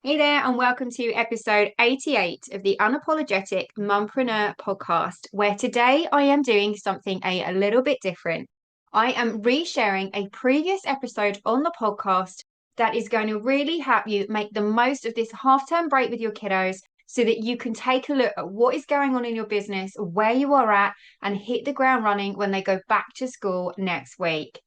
Hey there, and welcome to episode 88 of the Unapologetic Mumpreneur podcast, where today I am doing something a little bit different. I am resharing a previous episode on the podcast that is going to really help you make the most of this half-term break with your kiddos so that you can take a look at what is going on in your business, where you are at, and hit the ground running when they go back to school next week.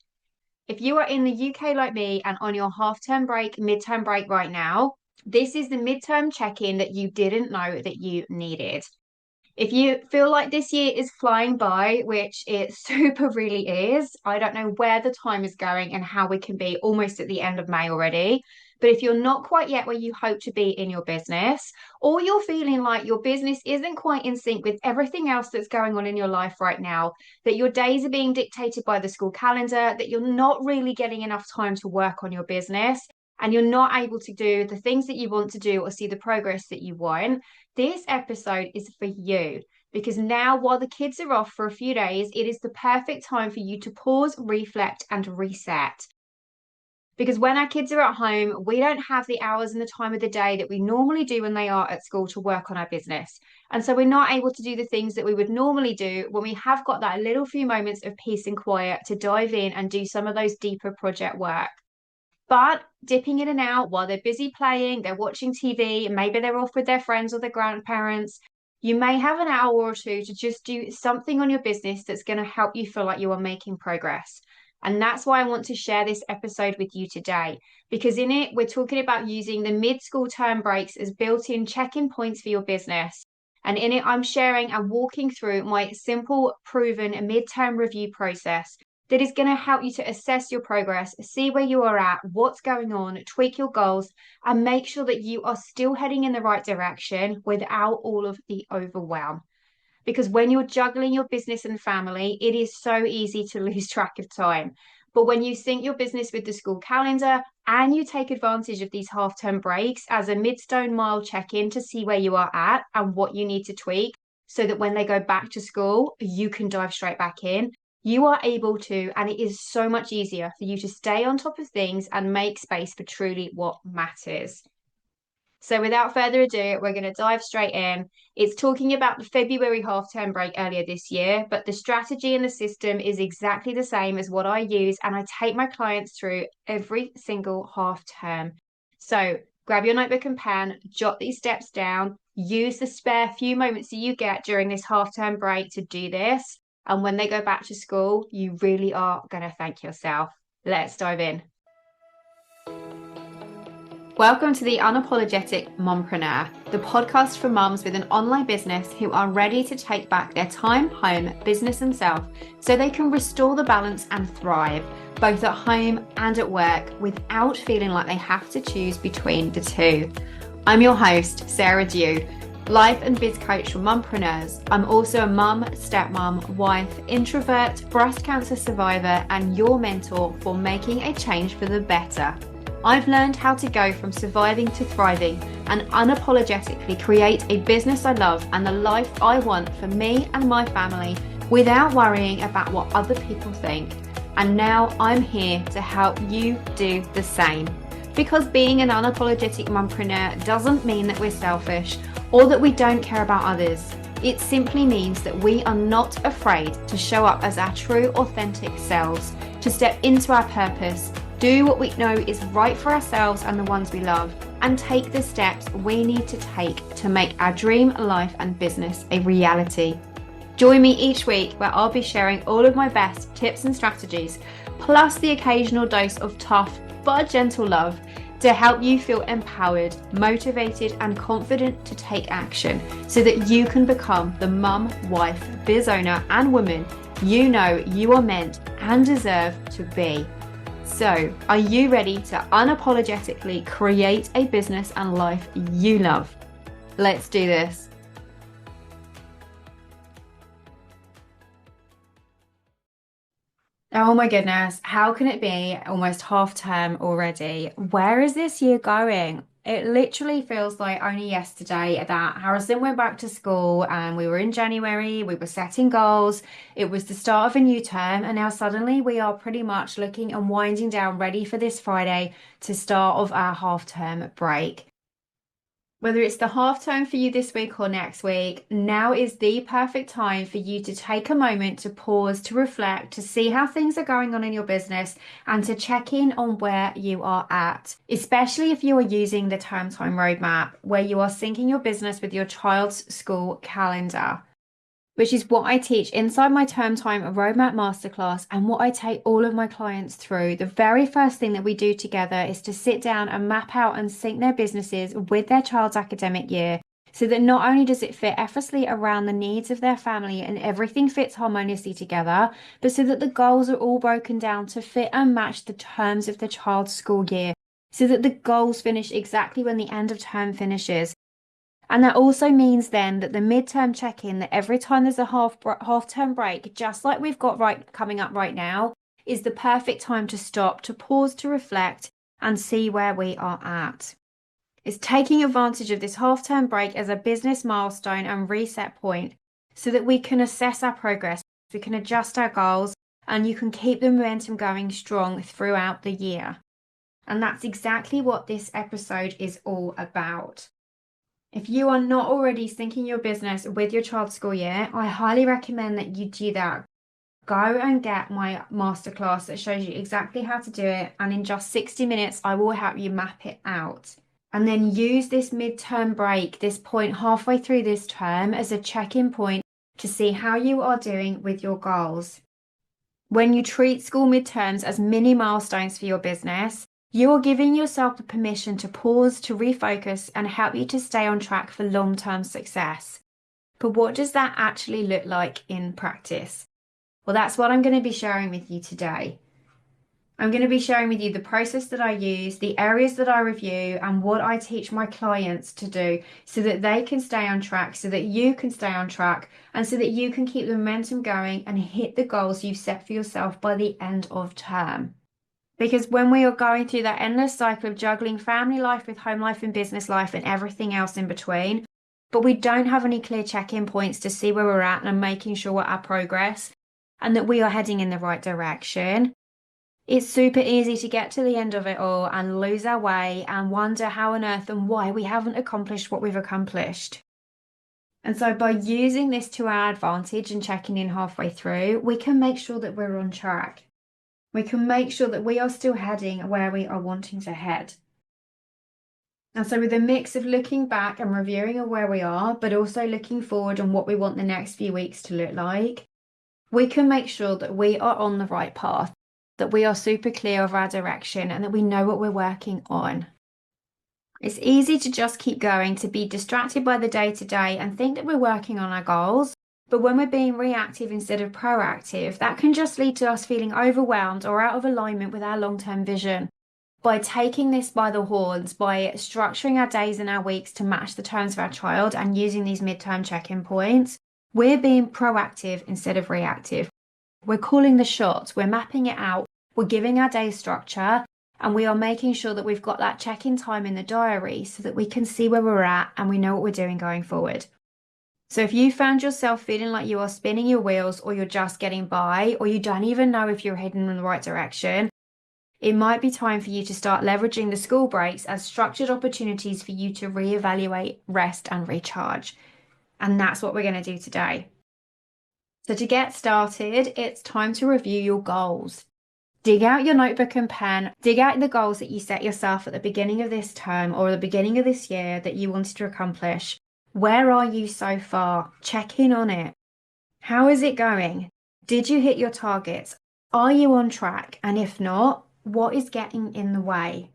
If you are in the UK like me and on your half-term break, midterm break right now, this is the midterm check-in that you didn't know that you needed. If you feel like this year is flying by, which it super really is, I don't know where the time is going and how we can be almost at the end of May already. But if you're not quite yet where you hope to be in your business, or you're feeling like your business isn't quite in sync with everything else that's going on in your life right now, that your days are being dictated by the school calendar, that you're not really getting enough time to work on your business, and you're not able to do the things that you want to do or see the progress that you want, this episode is for you because now, while the kids are off for a few days, it is the perfect time for you to pause, reflect, and reset. Because when our kids are at home, we don't have the hours and the time of the day that we normally do when they are at school to work on our business. And so we're not able to do the things that we would normally do when we have got that little few moments of peace and quiet to dive in and do some of those deeper project work. But dipping in and out while they're busy playing, they're watching TV, maybe they're off with their friends or their grandparents, you may have an hour or two to just do something on your business that's going to help you feel like you are making progress. And that's why I want to share this episode with you today, because in it, we're talking about using the mid-school term breaks as built-in check-in points for your business. And in it, I'm sharing and walking through my simple, proven mid-term review process that is going to help you to assess your progress, see where you are at, what's going on, tweak your goals, and make sure that you are still heading in the right direction without all of the overwhelm. Because when you're juggling your business and family, it is so easy to lose track of time. But when you sync your business with the school calendar and you take advantage of these half-term breaks as a midstone mile check-in to see where you are at and what you need to tweak, so that when they go back to school, you can dive straight back in. You are able to, and it is so much easier for you to stay on top of things and make space for truly what matters. So without further ado, we're going to dive straight in. It's talking about the February half-term break earlier this year, but the strategy and the system is exactly the same as what I use and I take my clients through every single half-term. So grab your notebook and pen, jot these steps down, use the spare few moments that you get during this half-term break to do this. And when they go back to school, you really are going to thank yourself. Let's dive in. Welcome to the Unapologetic Mumpreneur, the podcast for mums with an online business who are ready to take back their time, home, business and self so they can restore the balance and thrive, both at home and at work, without feeling like they have to choose between the two. I'm your host, Sarah Dew, life and biz coach for mumpreneurs. I'm also a mum, stepmom, wife, introvert, breast cancer survivor, and your mentor for making a change for the better. I've learned how to go from surviving to thriving and unapologetically create a business I love and the life I want for me and my family without worrying about what other people think. And now I'm here to help you do the same. Because being an unapologetic mumpreneur doesn't mean that we're selfish or that we don't care about others. It simply means that we are not afraid to show up as our true, authentic selves, to step into our purpose, do what we know is right for ourselves and the ones we love, and take the steps we need to take to make our dream life and business a reality. Join me each week where I'll be sharing all of my best tips and strategies, plus the occasional dose of tough but gentle love to help you feel empowered, motivated, and confident to take action so that you can become the mum, wife, biz owner, and woman you know you are meant and deserve to be. So, are you ready to unapologetically create a business and life you love? Let's do this. Oh my goodness, how can it be almost half term already? Where is this year going? It literally feels like only yesterday that Harrison went back to school and we were in January, we were setting goals, it was the start of a new term, and now suddenly we are pretty much looking and winding down ready for this Friday to start of our half term break. Whether it's the half term for you this week or next week, now is the perfect time for you to take a moment to pause, to reflect, to see how things are going on in your business, and to check in on where you are at. Especially if you are using the term time roadmap, where you are syncing your business with your child's school calendar, which is what I teach inside my term time roadmap masterclass and what I take all of my clients through. The very first thing that we do together is to sit down and map out and sync their businesses with their child's academic year so that not only does it fit effortlessly around the needs of their family and everything fits harmoniously together, but so that the goals are all broken down to fit and match the terms of the child's school year so that the goals finish exactly when the end of term finishes. And that also means then that the midterm check-in, that every time there's a half-term break, just like we've got right coming up right now, is the perfect time to stop, to pause, to reflect, and see where we are at. It's taking advantage of this half-term break as a business milestone and reset point so that we can assess our progress, we can adjust our goals, and you can keep the momentum going strong throughout the year. And that's exactly what this episode is all about. If you are not already syncing your business with your child's school year, I highly recommend that you do that. Go and get my masterclass that shows you exactly how to do it. And in just 60 minutes, I will help you map it out. And then use this midterm break, this point halfway through this term, as a check-in point to see how you are doing with your goals. When you treat school midterms as mini milestones for your business, you are giving yourself the permission to pause, to refocus, and help you to stay on track for long-term success. But what does that actually look like in practice? Well, that's what I'm going to be sharing with you today. I'm going to be sharing with you the process that I use, the areas that I review, and what I teach my clients to do so that they can stay on track, so that you can stay on track, and so that you can keep the momentum going and hit the goals you've set for yourself by the end of term. Because when we are going through that endless cycle of juggling family life with home life and business life and everything else in between, but we don't have any clear check-in points to see where we're at and making sure what our progress and that we are heading in the right direction, it's super easy to get to the end of it all and lose our way and wonder how on earth and why we haven't accomplished what we've accomplished. And so by using this to our advantage and checking in halfway through, we can make sure that we're on track. We can make sure that we are still heading where we are wanting to head. And so with a mix of looking back and reviewing of where we are, but also looking forward on what we want the next few weeks to look like, we can make sure that we are on the right path, that we are super clear of our direction and that we know what we're working on. It's easy to just keep going, to be distracted by the day-to-day and think that we're working on our goals. But when we're being reactive instead of proactive, that can just lead to us feeling overwhelmed or out of alignment with our long-term vision. By taking this by the horns, by structuring our days and our weeks to match the terms of our child and using these midterm check-in points, we're being proactive instead of reactive. We're calling the shots, we're mapping it out, we're giving our day structure, and we are making sure that we've got that check-in time in the diary so that we can see where we're at and we know what we're doing going forward. So if you found yourself feeling like you are spinning your wheels or you're just getting by or you don't even know if you're heading in the right direction, it might be time for you to start leveraging the school breaks as structured opportunities for you to reevaluate, rest and recharge. And that's what we're going to do today. So to get started, it's time to review your goals. Dig out your notebook and pen, dig out the goals that you set yourself at the beginning of this term or the beginning of this year that you wanted to accomplish. Where are you so far? Check in on it. How is it going? Did you hit your targets? Are you on track? And if not, what is getting in the way?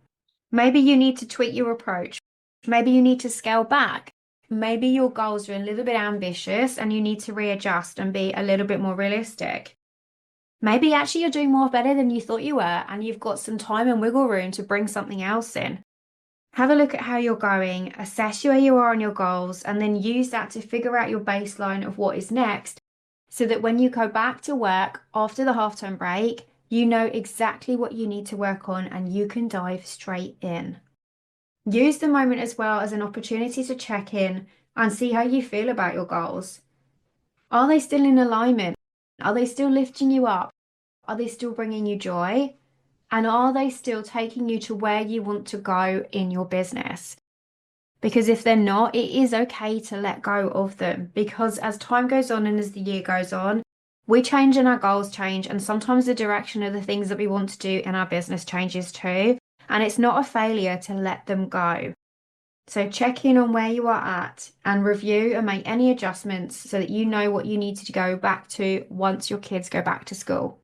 Maybe you need to tweak your approach. Maybe you need to scale back. Maybe your goals are a little bit ambitious and you need to readjust and be a little bit more realistic. Maybe actually you're doing more better than you thought you were and you've got some time and wiggle room to bring something else in. Have a look at how you're going, assess where you are on your goals, and then use that to figure out your baseline of what is next so that when you go back to work after the half-term break, you know exactly what you need to work on and you can dive straight in. Use the moment as well as an opportunity to check in and see how you feel about your goals. Are they still in alignment? Are they still lifting you up? Are they still bringing you joy? And are they still taking you to where you want to go in your business? Because if they're not, it is okay to let go of them. Because as time goes on and as the year goes on, we change and our goals change. And sometimes the direction of the things that we want to do in our business changes too. And it's not a failure to let them go. So check in on where you are at and review and make any adjustments so that you know what you need to go back to once your kids go back to school.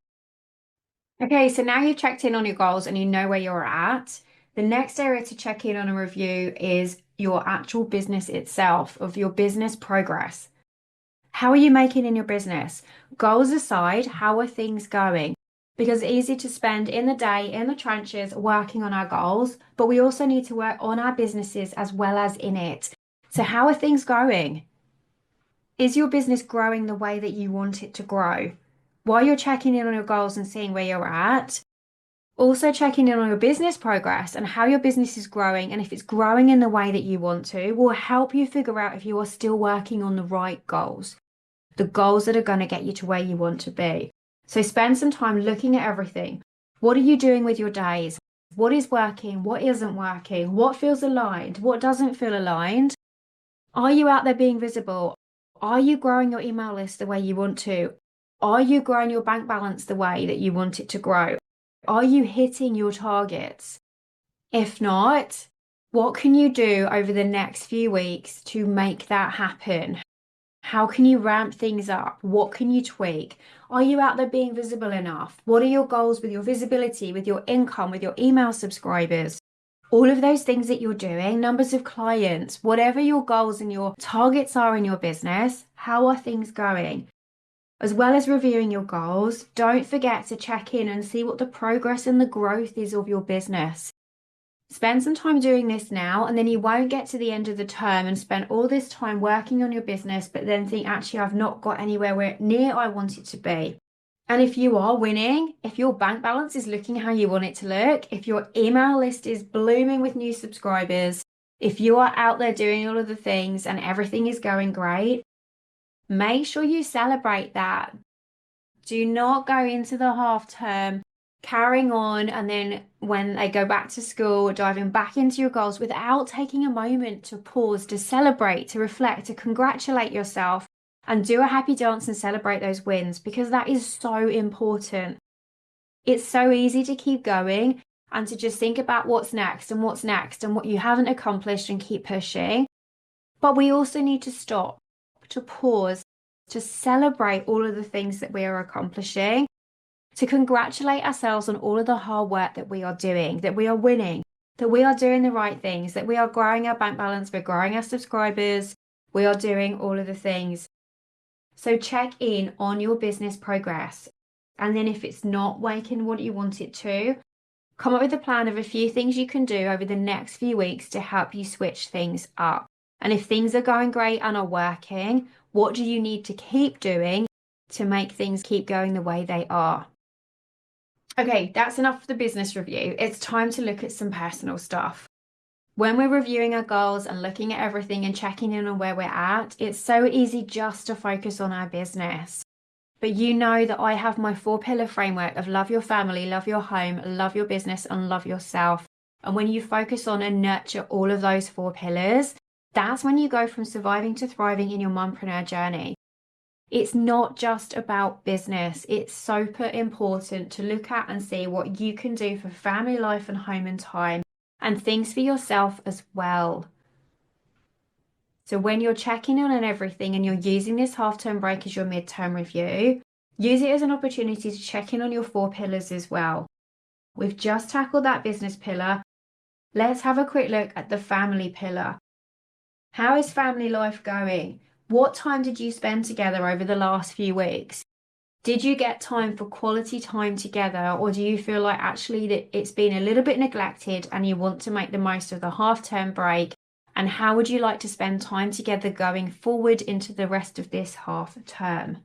Okay, so now you've checked in on your goals and you know where you're at. The next area to check in on and review is your actual business itself, of your business progress. How are you making in your business? Goals aside, how are things going? Because it's easy to spend in the day in the trenches working on our goals, but we also need to work on our businesses as well as in it. So, how are things going? Is your business growing the way that you want it to grow? While you're checking in on your goals and seeing where you're at, also checking in on your business progress and how your business is growing, and if it's growing in the way that you want to, will help you figure out if you are still working on the right goals, the goals that are going to get you to where you want to be. So spend some time looking at everything. What are you doing with your days? What is working? What isn't working? What feels aligned? What doesn't feel aligned? Are you out there being visible? Are you growing your email list the way you want to? Are you growing your bank balance the way that you want it to grow? Are you hitting your targets? If not, what can you do over the next few weeks to make that happen? How can you ramp things up? What can you tweak? Are you out there being visible enough? What are your goals with your visibility, with your income, with your email subscribers? All of those things that you're doing, numbers of clients, whatever your goals and your targets are in your business, how are things going? As well as reviewing your goals, don't forget to check in and see what the progress and the growth is of your business. Spend some time doing this now, and then you won't get to the end of the term and spend all this time working on your business, but then think, actually, I've not got anywhere where near I want it to be. And if you are winning, if your bank balance is looking how you want it to look, if your email list is blooming with new subscribers, if you are out there doing all of the things and everything is going great, make sure you celebrate that. Do not go into the half term carrying on, and then when they go back to school, diving back into your goals without taking a moment to pause, to celebrate, to reflect, to congratulate yourself and do a happy dance and celebrate those wins, because that is so important. It's so easy to keep going and to just think about what's next and what's next and what you haven't accomplished and keep pushing. But we also need to stop, to pause, to celebrate all of the things that we are accomplishing, to congratulate ourselves on all of the hard work that we are doing, that we are winning, that we are doing the right things, that we are growing our bank balance, we're growing our subscribers, we are doing all of the things. So check in on your business progress. And then if it's not working what you want it to, come up with a plan of a few things you can do over the next few weeks to help you switch things up. And if things are going great and are working, what do you need to keep doing to make things keep going the way they are? Okay, that's enough for the business review. It's time to look at some personal stuff. When we're reviewing our goals and looking at everything and checking in on where we're at, it's so easy just to focus on our business. But you know that I have my 4-pillar framework of love your family, love your home, love your business, and love yourself. And when you focus on and nurture all of those 4 pillars, that's when you go from surviving to thriving in your mompreneur journey. It's not just about business. It's super important to look at and see what you can do for family life and home and time, and things for yourself as well. So when you're checking in on everything and you're using this half-term break as your midterm review, use it as an opportunity to check in on your 4 pillars as well. We've just tackled that business pillar. Let's have a quick look at the family pillar. How is family life going? What time did you spend together over the last few weeks? Did you get time for quality time together, or do you feel like actually that it's been a little bit neglected and you want to make the most of the half-term break? And how would you like to spend time together going forward into the rest of this half term?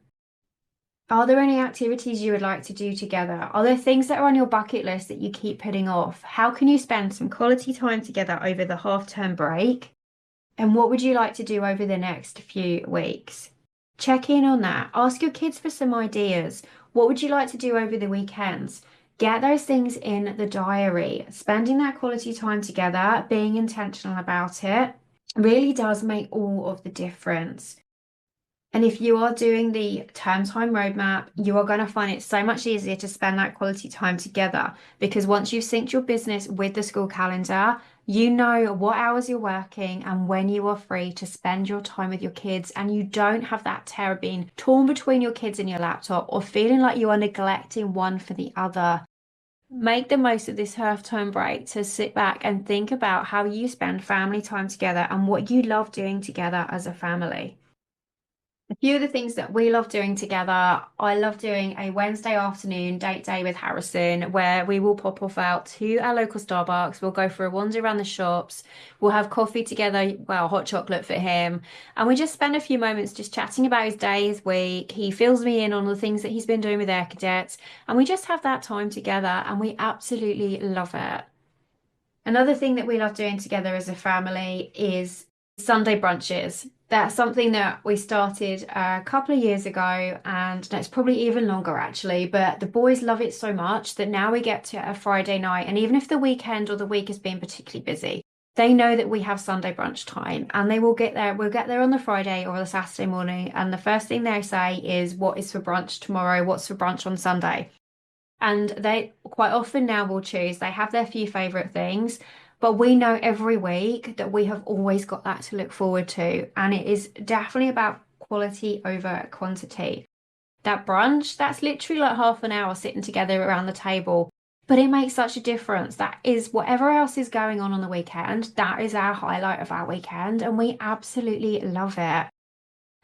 Are there any activities you would like to do together? Are there things that are on your bucket list that you keep putting off? How can you spend some quality time together over the half-term break? And what would you like to do over the next few weeks? Check in on that. Ask your kids for some ideas. What would you like to do over the weekends? Get those things in the diary. Spending that quality time together, being intentional about it. really does make all of the difference. And if you are doing the term time roadmap, you are going to find it so much easier to spend that quality time together because once you've synced your business with the school calendar, you know what hours you're working and when you are free to spend your time with your kids, and you don't have that terror being torn between your kids and your laptop or feeling like you are neglecting one for the other. Make the most of this half-term break to sit back and think about how you spend family time together and what you love doing together as a family. A few of the things that we love doing together, I love doing a Wednesday afternoon date day with Harrison where we will pop off out to our local Starbucks. We'll go for a wander around the shops. We'll have coffee together, well, hot chocolate for him. And we just spend a few moments just chatting about his day, his week. He fills me in on the things that he's been doing with Air Cadets. And we just have that time together and we absolutely love it. Another thing that we love doing together as a family is Sunday brunches. That's something that we started a couple of years ago, and it's probably even longer actually. But the boys love it so much that now we get to a Friday night, and even if the weekend or the week has been particularly busy, they know that we have Sunday brunch time, and they will get there. We'll get there on the Friday or the Saturday morning, and the first thing they say is, "What is for brunch tomorrow? What's for brunch on Sunday?" And they quite often now will choose, they have their few favorite things, but we know every week that we have always got that to look forward to. And it is definitely about quality over quantity. That brunch, that's literally like half an hour sitting together around the table. But it makes such a difference. That is whatever else is going on the weekend, that is our highlight of our weekend, and we absolutely love it.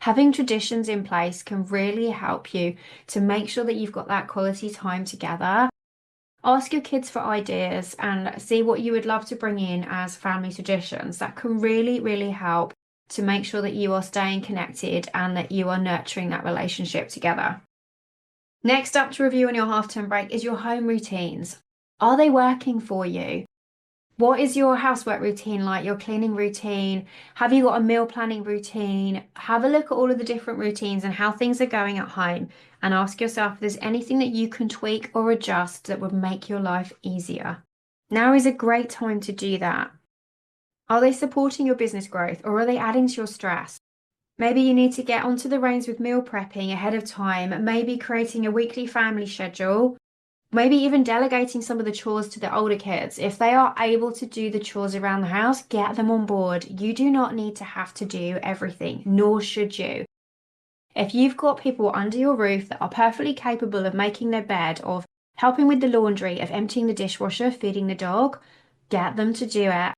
Having traditions in place can really help you to make sure that you've got that quality time together. Ask your kids for ideas and see what you would love to bring in as family traditions. That can really, really help to make sure that you are staying connected and that you are nurturing that relationship together. Next up to review on your half-term break is your home routines. Are they working for you? What is your housework routine like? Your cleaning routine? Have you got a meal planning routine? Have a look at all of the different routines and how things are going at home, and ask yourself if there's anything that you can tweak or adjust that would make your life easier. Now is a great time to do that. Are they supporting your business growth or are they adding to your stress? Maybe you need to get onto the reins with meal prepping ahead of time, maybe creating a weekly family schedule. Maybe even delegating some of the chores to the older kids. If they are able to do the chores around the house, get them on board. You do not need to have to do everything, nor should you. If you've got people under your roof that are perfectly capable of making their bed, of helping with the laundry, of emptying the dishwasher, feeding the dog, get them to do it.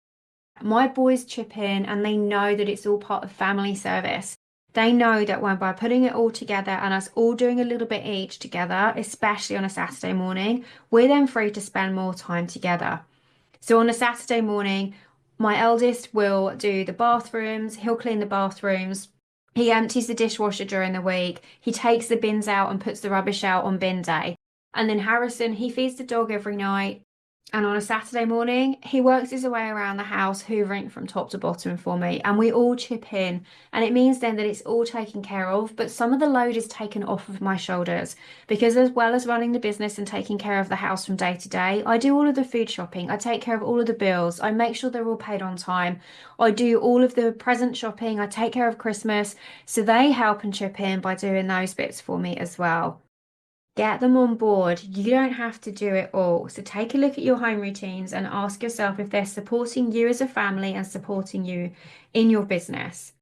My boys chip in and they know that it's all part of family service. They know that when by putting it all together and us all doing a little bit each together, especially on a Saturday morning, we're then free to spend more time together. So on a Saturday morning, my eldest will do the bathrooms, he'll clean the bathrooms. He empties the dishwasher during the week. He takes the bins out and puts the rubbish out on bin day. And then Harrison, he feeds the dog every night. And on a Saturday morning, he works his way around the house, hoovering from top to bottom for me. And we all chip in. And it means then that it's all taken care of, but some of the load is taken off of my shoulders. Because as well as running the business and taking care of the house from day to day, I do all of the food shopping. I take care of all of the bills. I make sure they're all paid on time. I do all of the present shopping. I take care of Christmas. So they help and chip in by doing those bits for me as well. Get them on board. You don't have to do it all. So take a look at your home routines and ask yourself if they're supporting you as a family and supporting you in your business.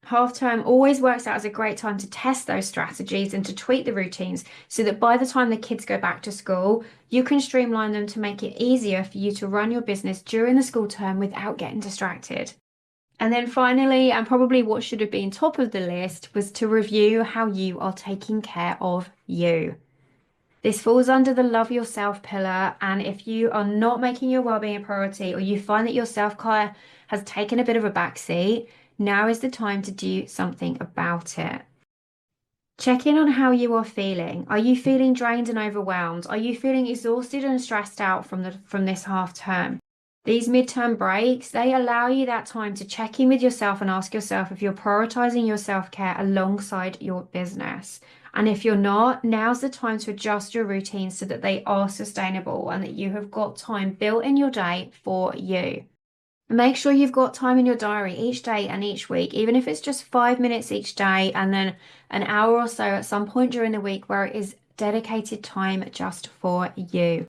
Half term always works out as a great time to test those strategies and to tweak the routines so that by the time the kids go back to school, you can streamline them to make it easier for you to run your business during the school term without getting distracted. And then finally, and probably what should have been top of the list, was to review how you are taking care of you. This falls under the love yourself pillar. And if you are not making your well-being a priority or you find that your self-care has taken a bit of a backseat, now is the time to do something about it. Check in on how you are feeling. Are you feeling drained and overwhelmed? Are you feeling exhausted and stressed out from this half term? These midterm breaks, they allow you that time to check in with yourself and ask yourself if you're prioritizing your self-care alongside your business. And if you're not, now's the time to adjust your routines so that they are sustainable and that you have got time built in your day for you. Make sure you've got time in your diary each day and each week, even if it's just 5 minutes each day and then an hour or so at some point during the week where it is dedicated time just for you.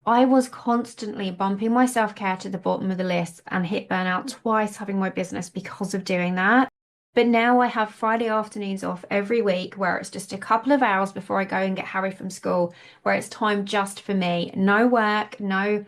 I was constantly bumping my self-care to the bottom of the list and hit burnout twice having my business because of doing that. But now I have Friday afternoons off every week where it's just a couple of hours before I go and get Harry from school, where it's time just for me. No work, no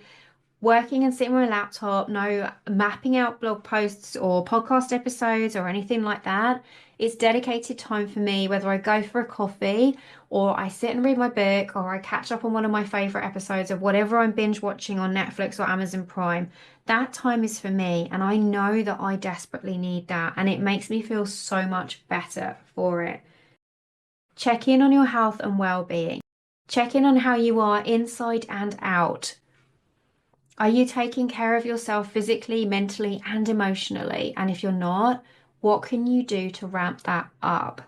working and sitting on my laptop, no mapping out blog posts or podcast episodes or anything like that. It's dedicated time for me, whether I go for a coffee or I sit and read my book or I catch up on one of my favorite episodes of whatever I'm binge watching on Netflix or Amazon Prime. That time is for me, and I know that I desperately need that, and it makes me feel so much better for it. Check in on your health and well-being. Check in on how you are inside and out. Are you taking care of yourself physically, mentally, and emotionally? And if you're not, what can you do to ramp that up?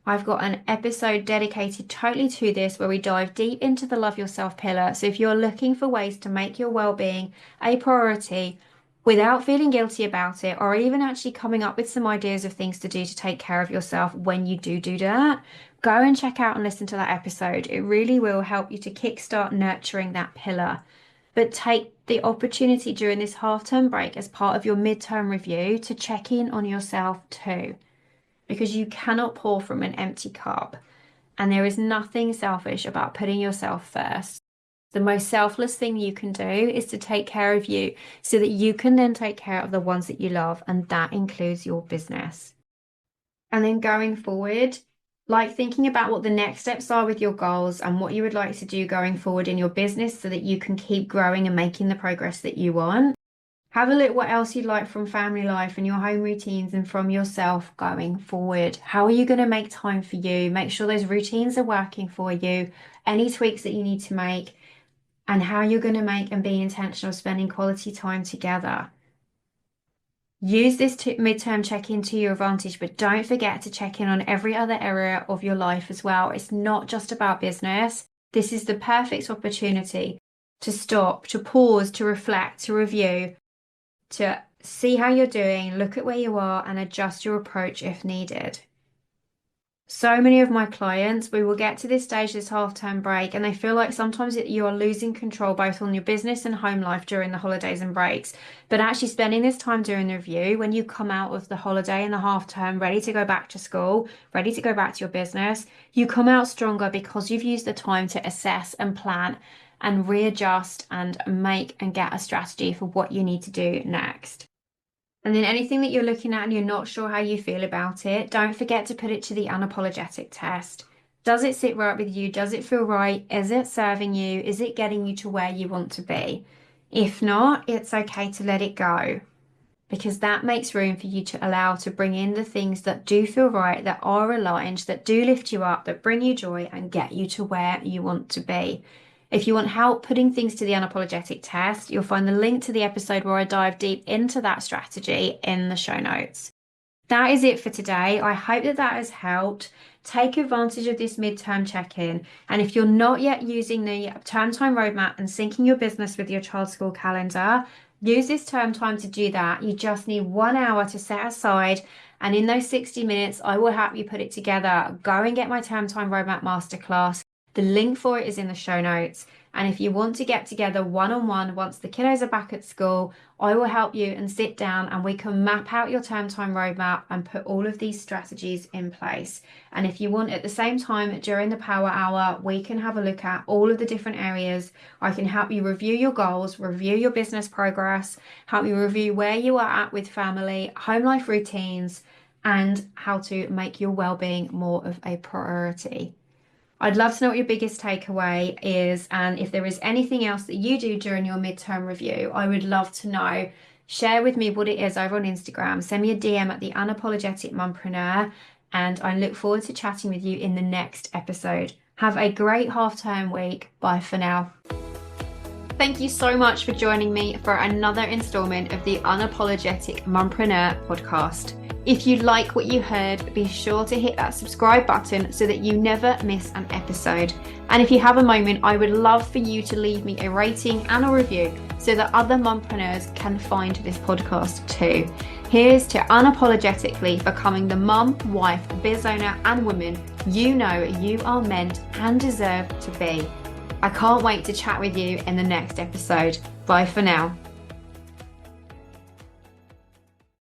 I've got an episode dedicated totally to this where we dive deep into the love yourself pillar. So if you're looking for ways to make your well-being a priority without feeling guilty about it, or even actually coming up with some ideas of things to do to take care of yourself when you do that, go and check out and listen to that episode. It really will help you to kickstart nurturing that pillar. But take the opportunity during this half-term break as part of your midterm review to check in on yourself too, because you cannot pour from an empty cup. And there is nothing selfish about putting yourself first. The most selfless thing you can do is to take care of you so that you can then take care of the ones that you love, and that includes your business. And then going forward, like thinking about what the next steps are with your goals and what you would like to do going forward in your business so that you can keep growing and making the progress that you want. Have a look what else you'd like from family life and your home routines and from yourself going forward. How are you going to make time for you? Make sure those routines are working for you. Any tweaks that you need to make, and how you're going to make and be intentional spending quality time together. Use this midterm check-in to your advantage, but don't forget to check in on every other area of your life as well. It's not just about business. This is the perfect opportunity to stop, to pause, to reflect, to review, to see how you're doing, look at where you are, and adjust your approach if needed. So many of my clients, we will get to this stage, this half-term break, and they feel like sometimes you are losing control both on your business and home life during the holidays and breaks. But actually spending this time during the review, when you come out of the holiday and the half-term, ready to go back to school, ready to go back to your business, you come out stronger because you've used the time to assess and plan and readjust and make and get a strategy for what you need to do next. And then anything that you're looking at and you're not sure how you feel about it, don't forget to put it to the unapologetic test. Does it sit right with you? Does it feel right? Is it serving you? Is it getting you to where you want to be? If not, it's okay to let it go, because that makes room for you to allow to bring in the things that do feel right, that are aligned, that do lift you up, that bring you joy and get you to where you want to be. If you want help putting things to the unapologetic test, you'll find the link to the episode where I dive deep into that strategy in the show notes. That is it for today. I hope that has helped. Take advantage of this midterm check-in. And if you're not yet using the term time roadmap and syncing your business with your child's school calendar, use this term time to do that. You just need 1 hour to set aside. And in those 60 minutes, I will help you put it together. Go and get my term time roadmap masterclass. The link for it is in the show notes. And if you want to get together one-on-one once the kiddos are back at school, I will help you and sit down and we can map out your term time roadmap and put all of these strategies in place. And if you want at the same time during the power hour, we can have a look at all of the different areas. I can help you review your goals, review your business progress, help you review where you are at with family, home life routines, and how to make your well-being more of a priority. I'd love to know what your biggest takeaway is, and if there is anything else that you do during your midterm review, I would love to know. Share with me what it is over on Instagram. Send me a DM at the Unapologetic Mumpreneur, and I look forward to chatting with you in the next episode. Have a great half-term week. Bye for now. Thank you so much for joining me for another installment of the Unapologetic Mumpreneur podcast. If you like what you heard, be sure to hit that subscribe button so that you never miss an episode. And if you have a moment, I would love for you to leave me a rating and a review so that other mompreneurs can find this podcast too. Here's to unapologetically becoming the mum, wife, biz owner, and woman you know you are meant and deserve to be. I can't wait to chat with you in the next episode. Bye for now.